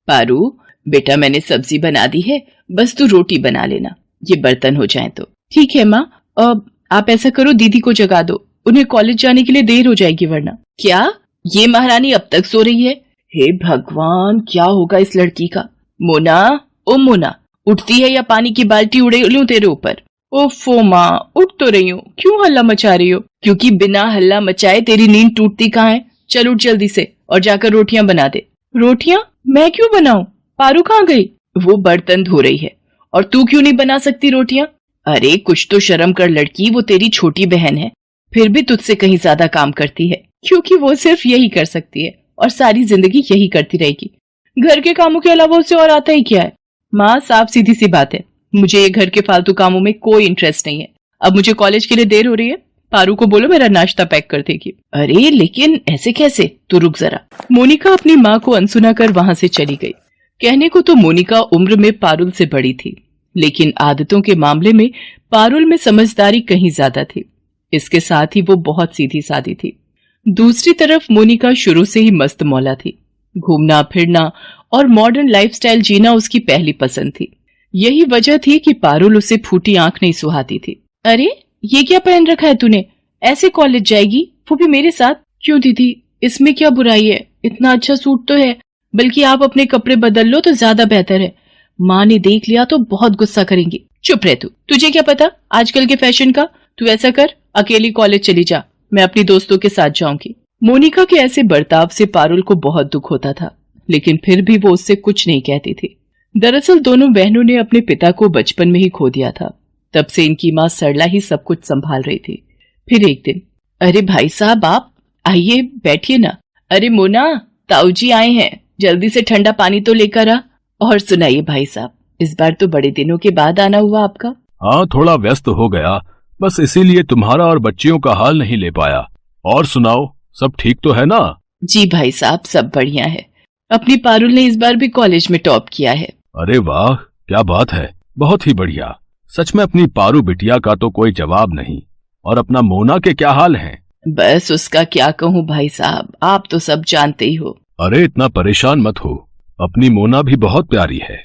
पारू बेटा, मैंने सब्जी बना दी है, बस तू रोटी बना लेना, ये बर्तन हो जाएं तो। ठीक है माँ। अब आप ऐसा करो, दीदी को जगा दो, उन्हें कॉलेज जाने के लिए देर हो जाएगी वरना। क्या ये महारानी अब तक सो रही है? हे भगवान, क्या होगा इस लड़की का। मोना, ओ मोना, उठती है या पानी की बाल्टी उड़े लूं तेरे ऊपर? ओफो माँ, उठ तो रही हूँ, क्यों हल्ला मचा रही हो? क्योंकि बिना हल्ला मचाए तेरी नींद टूटती कहाँ है। चल उठ जल्दी से और जाकर रोटियां बना दे। रोटियां? मैं क्यों बनाऊं? पारू कहाँ गई? वो बर्तन धो रही है। और तू क्यों नहीं बना सकती रोटियां? अरे कुछ तो शर्म कर लड़की, वो तेरी छोटी बहन है, फिर भी तुझसे कहीं ज्यादा काम करती है, क्योंकि वो सिर्फ यही कर सकती है और सारी जिंदगी यही करती रहेगी। घर के कामों के अलावा उसे और आता ही क्या है? माँ, साफ सीधी सी बात है, मुझे ये घर के फालतू कामों में कोई इंटरेस्ट नहीं है। अब मुझे कॉलेज के लिए देर हो रही है, पारू को बोलो मेरा नाश्ता पैक कर देगी। अरे लेकिन ऐसे कैसे? तू रुक जरा। मोनिका अपनी माँ को अनसुना कर वहां से चली गई। कहने को तो मोनिका उम्र में पारुल से बड़ी थी, लेकिन आदतों के मामले में पारुल में समझदारी कहीं ज्यादा थी। इसके साथ ही वो बहुत सीधी सादी थी। दूसरी तरफ मोनिका शुरू से ही मस्त मौला थी। घूमना फिरना और मॉडर्न लाइफस्टाइल जीना उसकी पहली पसंद थी। यही वजह थी कि पारुल उसे फूटी आंख नहीं सुहाती थी। अरे ये क्या पहन रखा है तूने? ऐसे कॉलेज जाएगी, वो भी मेरे साथ? क्यों दीदी, इसमें क्या बुराई है? इतना अच्छा सूट तो है, बल्कि आप अपने कपड़े बदल लो तो ज्यादा बेहतर है। माँ ने देख लिया तो बहुत गुस्सा करेंगी। चुप रह तू, तुझे क्या पता आजकल के फैशन का? तू ऐसा कर, अकेली कॉलेज चली जा, मैं अपनी दोस्तों के साथ जाऊंगी। मोनिका के ऐसे बर्ताव से पारुल को बहुत दुख होता था, लेकिन फिर भी वो उससे कुछ नहीं कहती थी। दरअसल दोनों बहनों ने अपने पिता को बचपन में ही खो दिया था, तब से इनकी माँ सरला ही सब कुछ संभाल रही थी। फिर एक दिन, अरे भाई साहब, आप आइए, बैठिए ना। अरे मोना, ताऊजी आए हैं, जल्दी से ठंडा पानी तो लेकर आ। और सुनाइए भाई साहब, इस बार तो बड़े दिनों के बाद आना हुआ आपका। हाँ, थोड़ा व्यस्त हो गया, बस इसीलिए तुम्हारा और बच्चियों का हाल नहीं ले पाया। और सुनाओ, सब ठीक तो है ना? जी भाई साहब, सब बढ़िया है। अपनी पारुल ने इस बार भी कॉलेज में टॉप किया है। अरे वाह, क्या बात है, बहुत ही बढ़िया। सच में अपनी पारू बिटिया का तो कोई जवाब नहीं। और अपना मोना के क्या हाल हैं? बस उसका क्या कहूँ भाई साहब, आप तो सब जानते ही हो। अरे इतना परेशान मत हो, अपनी मोना भी बहुत प्यारी है।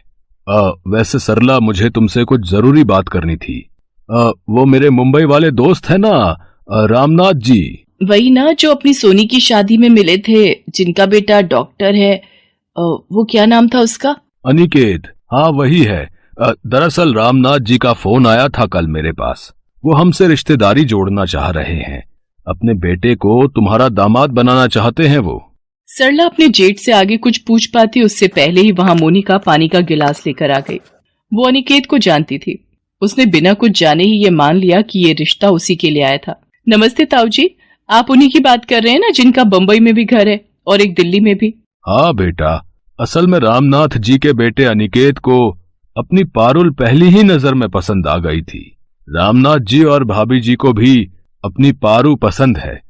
वैसे सरला, मुझे तुमसे कुछ जरूरी बात करनी थी। वो मेरे मुंबई वाले दोस्त है ना, रामनाथ जी। वही ना, जो अपनी सोनी की शादी में मिले थे, जिनका बेटा डॉक्टर है। वो क्या नाम था उसका? अनिकेत। हाँ वही है। दरअसल रामनाथ जी का फोन आया था कल मेरे पास। वो हमसे रिश्तेदारी जोड़ना चाह रहे हैं। अपने बेटे को तुम्हारा दामाद बनाना चाहते हैं वो। सरला अपने जेठ से आगे कुछ पूछ पाती उससे पहले ही वहां मोनिका पानी का गिलास लेकर आ गई। वो अनिकेत को जानती थी। उसने बिना कुछ जाने ही ये मान लिया कि ये रिश्ता उसी के लिए आया था। नमस्ते ताऊ जी, आप उन्हीं की बात कर रहे हैं ना, जिनका बम्बई में भी घर है और एक दिल्ली में भी? हाँ बेटा, असल में रामनाथ जी के बेटे अनिकेत को अपनी पारुल पहली ही नजर में पसंद आ गई थी। रामनाथ जी और भाभी जी को भी अपनी पारू पसंद है।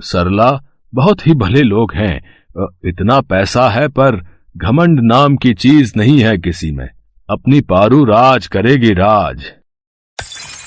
सरला बहुत ही भले लोग हैं। इतना पैसा है पर घमंड नाम की चीज नहीं है किसी में। अपनी पारू राज करेगी, राज।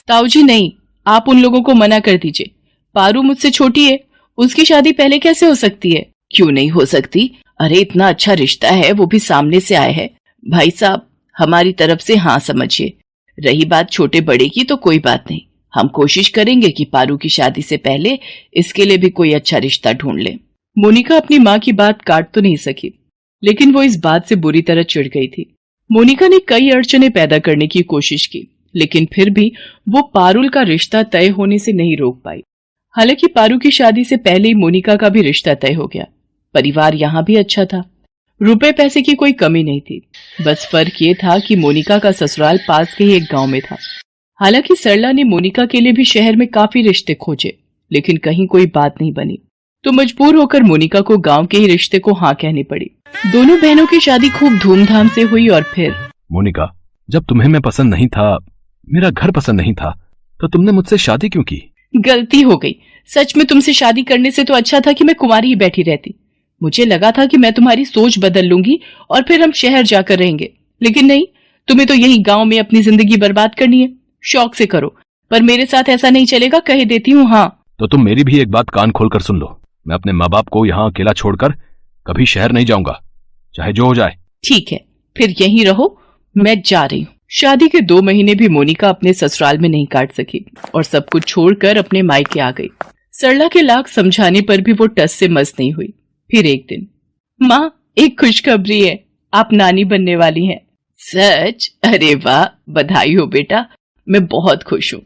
ताऊजी नहीं, आप उन लोगों को मना कर दीजिए। पारू मुझसे छोटी है, उसकी शादी पहले कैसे हो सकती है? क्यों नहीं हो सकती? अरे इतना अच्छा रिश्ता है, वो भी सामने से आया है। भाई साहब, हमारी तरफ से हाँ समझिए। रही बात छोटे बड़े की तो कोई बात नहीं, हम कोशिश करेंगे कि पारू की शादी से पहले इसके लिए भी कोई अच्छा रिश्ता ढूंढ ले। मोनिका अपनी माँ की बात काट तो नहीं सकी, लेकिन वो इस बात से बुरी तरह चिढ़ गई थी। मोनिका ने कई अड़चने पैदा करने की कोशिश की, लेकिन फिर भी वो पारुल का रिश्ता तय होने से नहीं रोक पाई। हालांकि पारू की शादी से पहले ही मोनिका का भी रिश्ता तय हो गया। परिवार यहाँ भी अच्छा था, रुपए पैसे की कोई कमी नहीं थी। बस फर्क ये था कि मोनिका का ससुराल पास के ही एक गांव में था। हालांकि सरला ने मोनिका के लिए भी शहर में काफी रिश्ते खोजे, लेकिन कहीं कोई बात नहीं बनी, तो मजबूर होकर मोनिका को गांव के ही रिश्ते को हाँ कहनी पड़ी। दोनों बहनों की शादी खूब धूमधाम से हुई। और फिर मोनिका, जब तुम्हें मैं पसंद नहीं था, मेरा घर पसंद नहीं था, तो तुमने मुझसे शादी क्यों की? गलती हो गई। सच में तुमसे शादी करने से तो अच्छा था कि मैं कुंवारी ही बैठी रहती। मुझे लगा था कि मैं तुम्हारी सोच बदल लूंगी और फिर हम शहर जाकर रहेंगे, लेकिन नहीं, तुम्हें तो यही गांव में अपनी जिंदगी बर्बाद करनी है। शौक से करो, पर मेरे साथ ऐसा नहीं चलेगा, कह देती हूँ। हाँ तो तुम मेरी भी एक बात कान खोलकर सुन लो। मैं अपने माँ बाप को यहाँ अकेला छोड़कर कभी शहर नहीं जाऊंगा, चाहे जो हो जाए। ठीक है, फिर यहीं रहो, मैं जा रही हूँ। शादी के 2 महीने भी मोनिका अपने ससुराल में नहीं काट सकी और सब कुछ छोड़कर अपने मायके आ गई। सरला के लाख समझाने पर भी वो टस से मस नहीं हुई। फिर एक दिन, माँ एक खुशखबरी है, आप नानी बनने वाली हैं। सच? अरे वाह, बधाई हो बेटा, मैं बहुत खुश हूँ।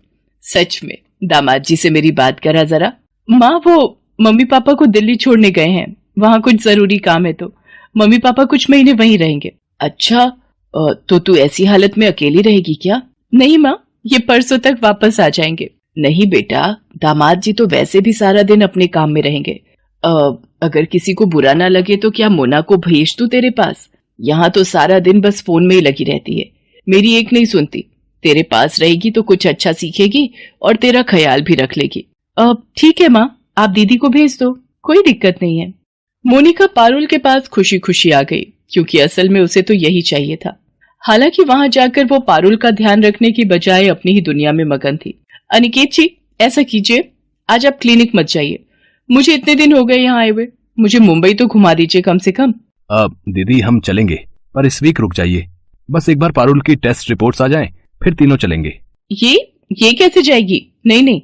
सच में? दामाद जी से मेरी बात करा जरा। माँ वो मम्मी पापा को दिल्ली छोड़ने गए हैं, वहां कुछ जरूरी काम है तो मम्मी पापा कुछ महीने वहीं रहेंगे। अच्छा, तो तू ऐसी हालत में अकेली रहेगी क्या? नहीं माँ, ये परसों तक वापस आ जाएंगे। नहीं बेटा, दामाद जी तो वैसे भी सारा दिन अपने काम में रहेंगे। अगर किसी को बुरा ना लगे तो क्या मोना को भेज दूं तेरे पास? यहाँ तो सारा दिन बस फोन में ही लगी रहती है, मेरी एक नहीं सुनती। तेरे पास रहेगी तो कुछ अच्छा सीखेगी और तेरा ख्याल भी रख लेगी। ठीक है माँ, आप दीदी को भेज दो, कोई दिक्कत नहीं है। मोनिका पारुल के पास खुशी खुशी आ गई, क्योंकि असल में उसे तो यही चाहिए था। हालांकि वहां जाकर वो पारुल का ध्यान रखने की बजाय अपनी ही दुनिया में मगन थी। अनिकेत जी, ऐसा कीजिए, आज आप क्लिनिक मत जाइए, मुझे इतने दिन हो गए यहाँ आए हुए, मुझे मुंबई तो घुमा दीजिए कम से कम। दीदी हम चलेंगे, पर इस वीक रुक जाइए, बस एक बार पारुल की टेस्ट रिपोर्ट्स आ जाएं, फिर तीनों चलेंगे। ये कैसे जाएगी? नहीं नहीं,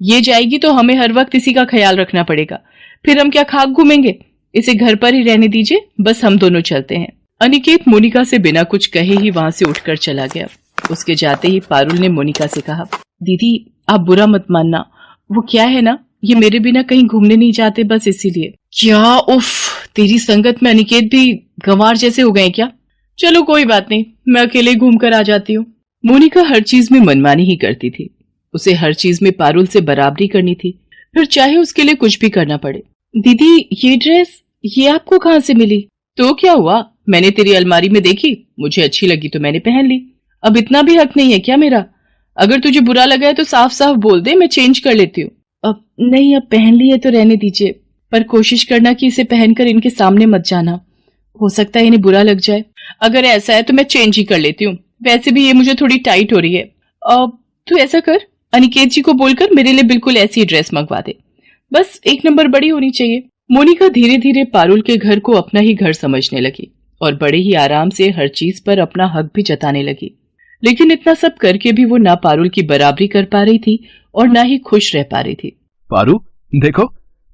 ये जाएगी तो हमें हर वक्त इसी का ख्याल रखना पड़ेगा, फिर हम क्या खाक घूमेंगे? इसे घर पर ही रहने दीजिए, बस हम दोनों चलते हैं। अनिकेत मोनिका से बिना कुछ कहे ही वहां से उठकर चला गया। उसके जाते ही पारुल ने मोनिका से कहा, दीदी आप बुरा मत मानना, वो क्या है ना, ये मेरे बिना कहीं घूमने नहीं जाते, बस इसीलिए। क्या उफ, तेरी संगत में अनिकेत भी गंवार जैसे हो गए क्या? चलो कोई बात नहीं, मैं अकेले घूम कर आ जाती हूँ। मोनिका हर चीज में मनमानी ही करती थी, उसे हर चीज में पारुल से बराबरी करनी थी, फिर चाहे उसके लिए कुछ भी करना पड़े। दीदी ये ड्रेस, ये आपको कहाँ से मिली? तो क्या हुआ, मैंने तेरी अलमारी में देखी, मुझे अच्छी लगी तो मैंने पहन ली। अब इतना भी हक नहीं है क्या मेरा? अगर तुझे बुरा लगा है तो साफ साफ बोल दे, मैं चेंज कर लेती हूँ। अब नहीं, अब पहन ली है तो रहने दीजिए, पर कोशिश करना कि इसे पहनकर इनके सामने मत जाना, हो सकता है इन्हें बुरा लग जाए। अगर ऐसा है तो मैं चेंज ही कर लेती हूँ, वैसे भी ये मुझे थोड़ी टाइट हो रही है। अब तू ऐसा कर, अनिकेत जी को बोलकर मेरे लिए बिल्कुल ऐसी ड्रेस मंगवा दे, बस 1 नंबर बड़ी होनी चाहिए। मोनिका धीरे धीरे पारुल के घर को अपना ही घर समझने लगी और बड़े ही आराम से हर चीज पर अपना हक भी जताने लगी। लेकिन इतना सब करके भी वो ना पारुल की बराबरी कर पा रही थी और ना ही खुश रह पा रही थी। पारू देखो,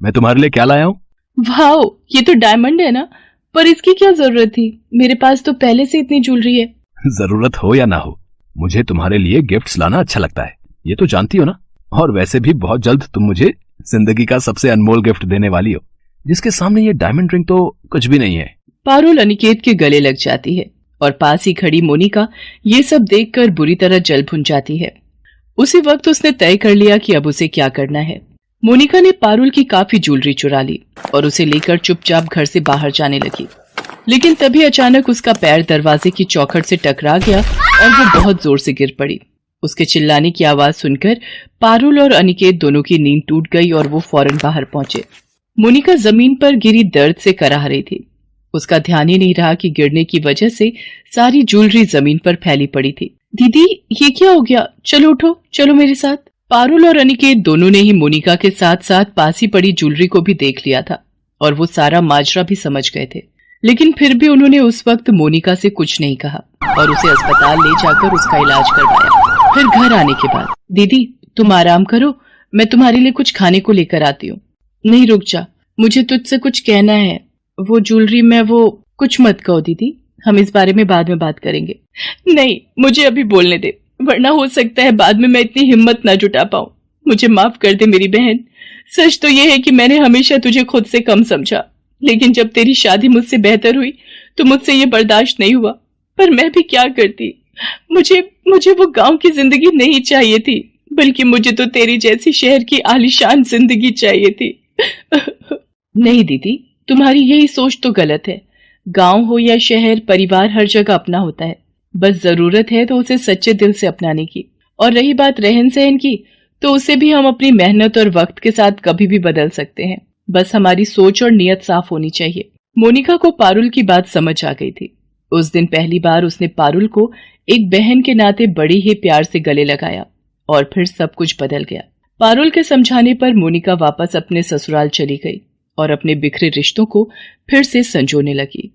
मैं तुम्हारे लिए क्या लाया हूँ। वाह, ये तो डायमंड है ना, पर इसकी क्या जरूरत थी, मेरे पास तो पहले से इतनी ज्वेलरी है। जरूरत हो या ना हो, मुझे तुम्हारे लिए गिफ्ट्स लाना अच्छा लगता है, ये तो जानती हो ना। और वैसे भी बहुत जल्द तुम मुझे जिंदगी का सबसे अनमोल गिफ्ट देने वाली हो, जिसके सामने ये डायमंड रिंग तो कुछ भी नहीं है। पारुल अनिकेत के गले लग जाती है और पास ही खड़ी मोनिका ये सब देखकर बुरी तरह जल भुन जाती है। उसी वक्त उसने तय कर लिया कि अब उसे क्या करना है। मोनिका ने पारुल की काफी ज्वेलरी चुरा ली और उसे लेकर चुपचाप घर से बाहर जाने लगी। लेकिन तभी अचानक उसका पैर दरवाजे की चौखट से टकरा गया और वो बहुत जोर से गिर पड़ी। उसके चिल्लाने की आवाज सुनकर पारुल और अनिकेत दोनों की नींद टूट गई और वो फौरन बाहर पहुंचे। मोनिका जमीन पर गिरी दर्द से कराह रही थी। उसका ध्यान ही नहीं रहा कि गिरने की वजह से सारी ज्वेलरी जमीन पर फैली पड़ी थी। दीदी ये क्या हो गया, चलो उठो, चलो मेरे साथ। पारुल और अनिकेत दोनों ने ही मोनिका के साथ साथ पास ही पड़ी ज्वेलरी को भी देख लिया था और वो सारा माजरा भी समझ गए थे। लेकिन फिर भी उन्होंने उस वक्त मोनिका से कुछ नहीं कहा और उसे अस्पताल ले जाकर उसका इलाज करवाया। फिर घर आने के बाद, दीदी तुम आराम करो, मैं तुम्हारे लिए कुछ खाने को लेकर आती हूँ। नहीं रुक जा, मुझे तुझसे कुछ कहना है। वो ज्वेलरी में वो कुछ मत कहो दीदी, हम इस बारे में बाद में बात करेंगे। नहीं, मुझे अभी बोलने दे, वरना हो सकता है बाद में मैं इतनी हिम्मत ना जुटा पाऊं। मुझे माफ कर दे मेरी बहन। सच तो ये है कि मैंने हमेशा तुझे खुद से कम समझा, लेकिन जब तेरी शादी मुझसे बेहतर हुई तो मुझसे ये बर्दाश्त नहीं हुआ। पर मैं भी क्या करती, मुझे वो गांव की जिंदगी नहीं चाहिए थी, बल्कि मुझे तो तेरी जैसी शहर की आलीशान जिंदगी चाहिए थी। नहीं दीदी, तुम्हारी यही सोच तो गलत है। गांव हो या शहर, परिवार हर जगह अपना होता है, बस जरूरत है तो उसे सच्चे दिल से अपनाने की। और रही बात रहन सहन की, तो उसे भी हम अपनी मेहनत और वक्त के साथ कभी भी बदल सकते हैं, बस हमारी सोच और नियत साफ होनी चाहिए। मोनिका को पारुल की बात समझ आ गई थी। उस दिन पहली बार उसने पारुल को एक बहन के नाते बड़े ही प्यार से गले लगाया और फिर सब कुछ बदल गया। पारुल के समझाने पर मोनिका वापस अपने ससुराल चली गई और अपने बिखरे रिश्तों को फिर से संजोने लगी।